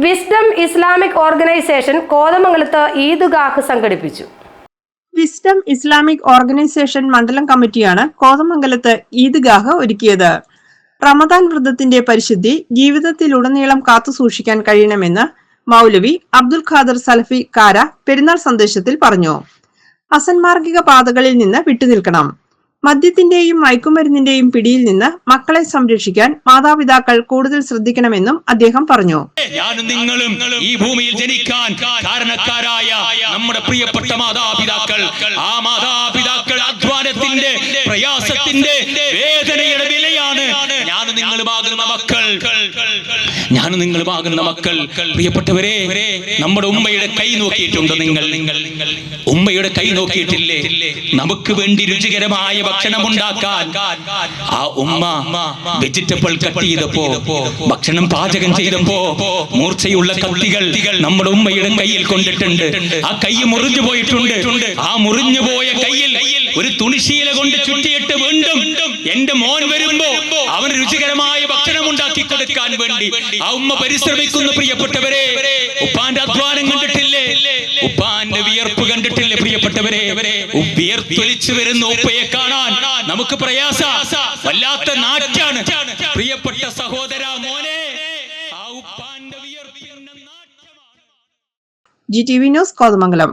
Wisdom Islamic organisation കോതമംഗലത്ത് ഈദ്ഗാഹ് സംഘടിപ്പിച്ചു. Wisdom Islamic organisation മണ്ഡലം കമ്മിറ്റിയാണ് കോതമംഗലത്ത് ഈദ്ഗാഹ് ഒരുക്കിയത്. റമദാൻ വ്രതത്തിന്റെ പരിശുദ്ധി ജീവിതത്തിലുടനീളം കാത്തുസൂക്ഷിക്കാൻ കഴിയണമെന്ന് മൗലവി അബ്ദുൽ ഖാദർ സലഫി കാര പെരുന്നാൾ സന്ദേശത്തിൽ പറഞ്ഞു. അസന്മാർഗിക പാതകളിൽ നിന്ന് വിട്ടുനിൽക്കണം. മദ്യത്തിന്റെയും മയക്കുമരുന്നിന്റെയും പിടിയിൽ നിന്ന് മക്കളെ സംരക്ഷിക്കാൻ മാതാപിതാക്കൾ കൂടുതൽ ശ്രദ്ധിക്കണമെന്നും അദ്ദേഹം പറഞ്ഞു. ഞാനും നിങ്ങളും ഈ ഭൂമിയിൽ ജനിക്കാൻ കാരണക്കാരായ നമ്മുടെ പ്രിയപ്പെട്ട മാതാപിതാക്കൾ, ആ മാതാപിതാക്കൾ അധ്വാനത്തിന്റെ, പ്രയാസത്തിന്റെ, വേദനയുടെ വിലയാണ് ഞാനും നിങ്ങളുമാകുന്ന മക്കൾ. പ്രിയപ്പെട്ടവരെ, നമ്മുടെ ഉമ്മയുടെ കൈ നോക്കിയിട്ടുണ്ടോ നിങ്ങൾ? ഉമ്മയുടെ കൈ നോക്കിയിട്ടില്ലേ? നമുക്ക് വേണ്ടി രുചികരമായ ഭക്ഷണം ഉണ്ടാക്കാൻ ആ ഉമ്മ വെജിറ്റബിൾ കട്ട് ചെയ്തപ്പോ, ഭക്ഷണം പാചകം ചെയ്തപ്പോ മൂർച്ചയുള്ള കത്തികൾ നമ്മുടെ ഉമ്മയുടെ കയ്യിൽ കൊണ്ടിട്ടുണ്ട്. ആ കൈ മുറിഞ്ഞു പോയിട്ടുണ്ട്. ആ മുറിഞ്ഞു പോയ കയ്യിൽ ഒരു തുണിശീല കൊണ്ട് ചുറ്റിയിട്ട് വീണ്ടും എന്റെ മോൻ വരുമ്പോ അവന് രുചികരമായ ഭക്ഷണം ഉണ്ടാക്കി കൊടുക്കാൻ വേണ്ടി ആ ഉമ്മ പരിശ്രമിക്കുന്നു. പ്രിയപ്പെട്ടവരെ, ഉപ്പാന്റെ അധ്വാനം കണ്ടിട്ടില്ലേ? ഉപ്പാന്റെ വിയർപ്പ് കണ്ടിട്ടില്ലേ? പ്രിയപ്പെട്ടവരെ, വിയർത്തൊലിച്ചു വരുന്ന ഉപ്പയെ കാണാൻ നമുക്ക് പ്രയാസ, വല്ലാത്ത നാറ്റാണ്. പ്രിയപ്പെട്ട സഹോദര മോനെ, ആ ഉപ്പാന്റെ വിയർപ്പിന്റെ നാറ്റമാണ്. GTV news Kothamangalam.